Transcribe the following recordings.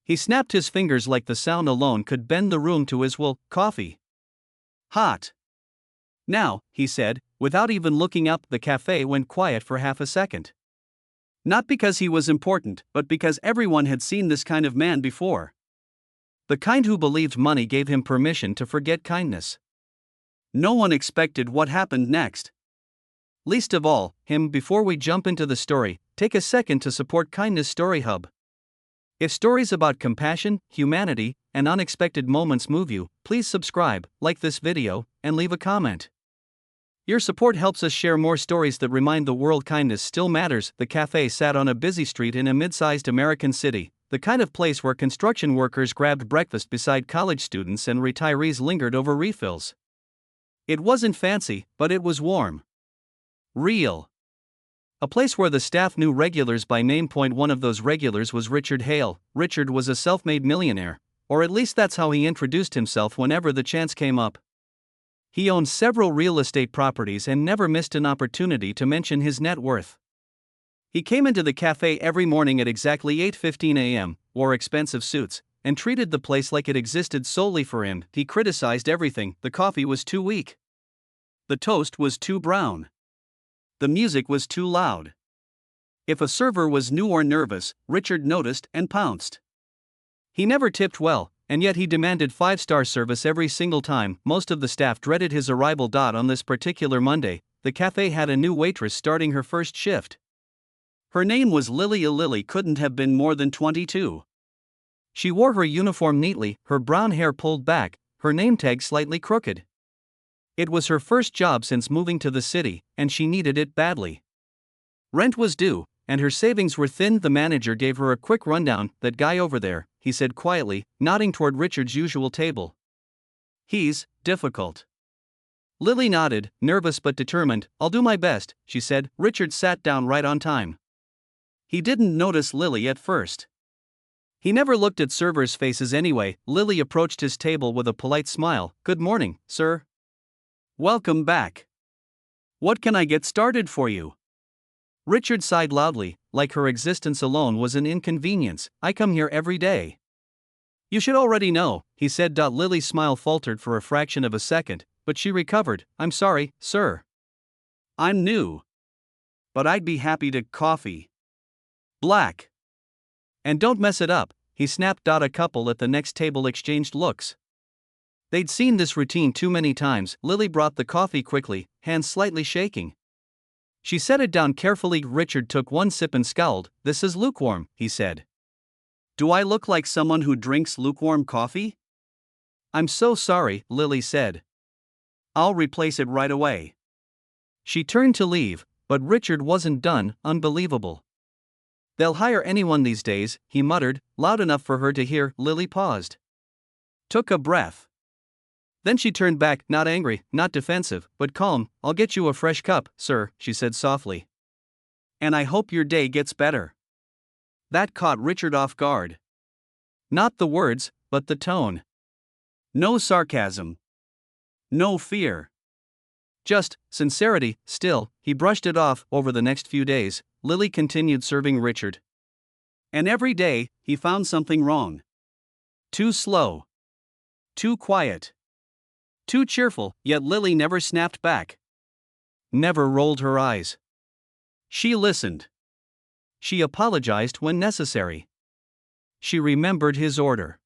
He snapped his fingers like the sound alone could bend the room to his will. Coffee. Hot. Now, he said, without even looking up. The cafe went quiet for half a second. Not because he was important, but because everyone had seen this kind of man before. The kind who believed money gave him permission to forget kindness. No one expected what happened next. Least of all, him. Before we jump into the story, take a second to support Kindness Story Hub. If stories about compassion, humanity, and unexpected moments move you, please subscribe, like this video, and leave a comment. Your support helps us share more stories that remind the world kindness still matters. The cafe sat on a busy street in a mid-sized American city, the kind of place where construction workers grabbed breakfast beside college students and retirees lingered over refills. It wasn't fancy, but it was warm. Real. A place where the staff knew regulars by name. One of those regulars was Richard Hale. Richard was a self-made millionaire, or at least that's how he introduced himself whenever the chance came up. He owned several real estate properties and never missed an opportunity to mention his net worth. He came into the cafe every morning at exactly 8:15 a.m., wore expensive suits, and treated the place like it existed solely for him. He criticized everything. The coffee was too weak. The toast was too brown. The music was too loud. If a server was new or nervous, Richard noticed and pounced. He never tipped well, and yet he demanded 5-star service every single time. Most of the staff dreaded his arrival. On this particular Monday, the cafe had a new waitress starting her first shift. Her name was Lily. Lily couldn't have been more than 22. She wore her uniform neatly, her brown hair pulled back, her name tag slightly crooked. It was her first job since moving to the city, and she needed it badly. Rent was due, and her savings were thin. The manager gave her a quick rundown. That guy over there, he said quietly, nodding toward Richard's usual table. He's difficult. Lily nodded, nervous but determined. I'll do my best, she said. Richard sat down right on time. He didn't notice Lily at first. He never looked at servers' faces anyway. Lily approached his table with a polite smile. Good morning, sir. Welcome back. What can I get started for you? Richard sighed loudly, like her existence alone was an inconvenience. I come here every day. You should already know, he said. Lily's smile faltered for a fraction of a second, but she recovered. I'm sorry, sir. I'm new. But I'd be happy to. Coffee. Black. And don't mess it up, he snapped. A couple at the next table exchanged looks. They'd seen this routine too many times. Lily brought the coffee quickly, hands slightly shaking. She set it down carefully. Richard took one sip and scowled. This is lukewarm, he said. Do I look like someone who drinks lukewarm coffee? I'm so sorry, Lily said. I'll replace it right away. She turned to leave, but Richard wasn't done. Unbelievable. They'll hire anyone these days, he muttered, loud enough for her to hear. Lily paused. Took a breath. Then she turned back, not angry, not defensive, but calm. I'll get you a fresh cup, sir, she said softly. And I hope your day gets better. That caught Richard off guard. Not the words, but the tone. No sarcasm. No fear. Just sincerity. Still, he brushed it off. Over the next few days, Lily continued serving Richard. And every day, he found something wrong. Too slow. Too quiet. Too cheerful, yet Lily never snapped back. Never rolled her eyes. She listened. She apologized when necessary. She remembered his order.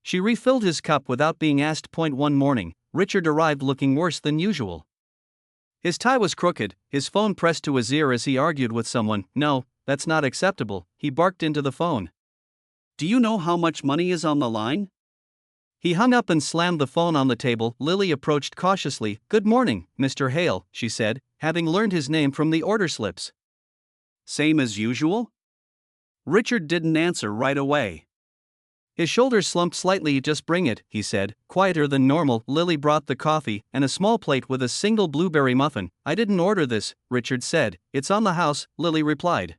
She refilled his cup without being asked. One morning, Richard arrived looking worse than usual. His tie was crooked, his phone pressed to his ear as he argued with someone. No, that's not acceptable, he barked into the phone. Do you know how much money is on the line? He hung up and slammed the phone on the table. Lily approached cautiously. Good morning, Mr. Hale, she said, having learned his name from the order slips. Same as usual? Richard didn't answer right away. His shoulders slumped slightly. Just bring it, he said, quieter than normal. Lily brought the coffee and a small plate with a single blueberry muffin. I didn't order this, Richard said. It's on the house, Lily replied.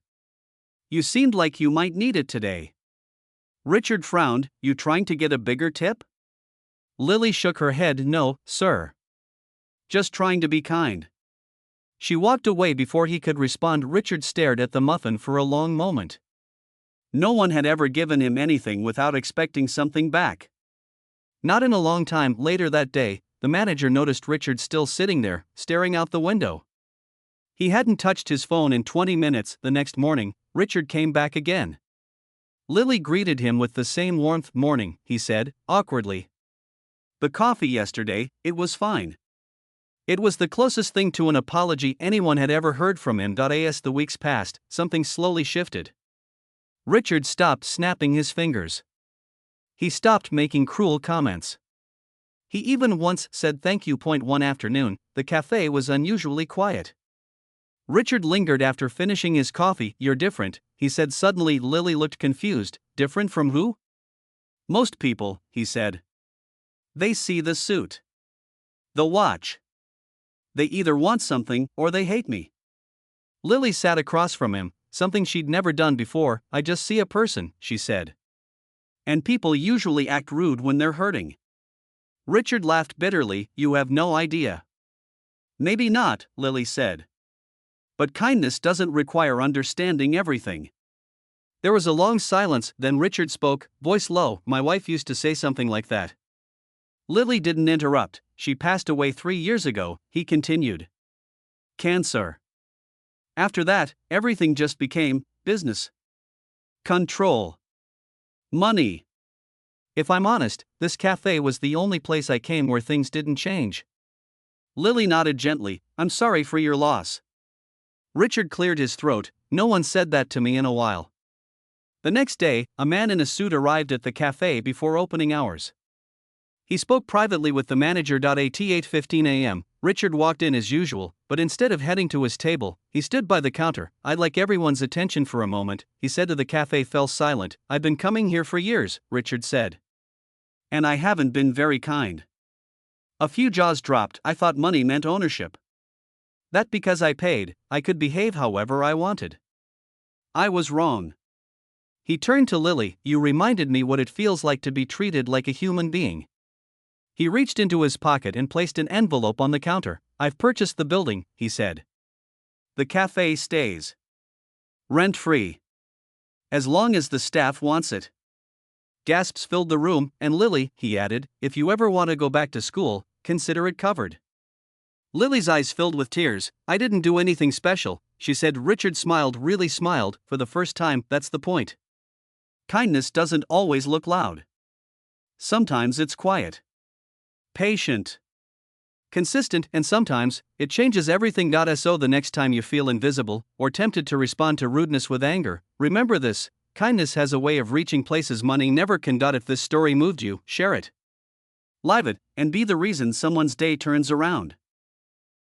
You seemed like you might need it today. Richard frowned. You trying to get a bigger tip? Lily shook her head. No, sir. Just trying to be kind. She walked away before he could respond. Richard stared at the muffin for a long moment. No one had ever given him anything without expecting something back. Not in a long time later that day, the manager noticed Richard still sitting there, staring out the window. He hadn't touched his phone in 20 minutes. The next morning, Richard came back again. Lily greeted him with the same warmth. "Morning," he said, awkwardly. "The coffee yesterday, it was fine." It was the closest thing to an apology anyone had ever heard from him. As the weeks passed, something slowly shifted. Richard stopped snapping his fingers. He stopped making cruel comments. He even once said thank you. One afternoon, the cafe was unusually quiet. Richard lingered after finishing his coffee. "You're different," he said suddenly. Lily looked confused. "Different from who?" "Most people," he said. "They see the suit, the watch. They either want something or they hate me." Lily sat across from him, something she'd never done before. "I just see a person," she said. "And people usually act rude when they're hurting." Richard laughed bitterly. "You have no idea." "Maybe not," Lily said. "But kindness doesn't require understanding everything." There was a long silence, then Richard spoke, voice low. "My wife used to say something like that." Lily didn't interrupt. "She passed away 3 years ago," he continued. "Cancer." After that, everything just became business. Control. Money. If I'm honest, this cafe was the only place I came where things didn't change. Lily nodded gently. "I'm sorry for your loss." Richard cleared his throat. "No one said that to me in a while." The next day, a man in a suit arrived at the cafe before opening hours. He spoke privately with the manager. At 8:15 a.m., Richard walked in as usual, but instead of heading to his table, he stood by the counter. "I'd like everyone's attention for a moment," he said. The cafe fell silent. "I've been coming here for years," Richard said. "And I haven't been very kind." A few jaws dropped. "I thought money meant ownership." "That because I paid, I could behave however I wanted." "I was wrong." He turned to Lily. "You reminded me what it feels like to be treated like a human being." He reached into his pocket and placed an envelope on the counter. "I've purchased the building," he said. "The cafe stays rent-free. As long as the staff wants it." Gasps filled the room. "And Lily," he added, "if you ever want to go back to school, consider it covered." Lily's eyes filled with tears. "I didn't do anything special," she said. Richard smiled, really smiled, for the first time. "That's the point. Kindness doesn't always look loud. Sometimes it's quiet, patient, consistent, and sometimes it changes everything. So the next time you feel invisible or tempted to respond to rudeness with anger, remember this: kindness has a way of reaching places money never can. If this story moved you, share it, live it, and be the reason someone's day turns around.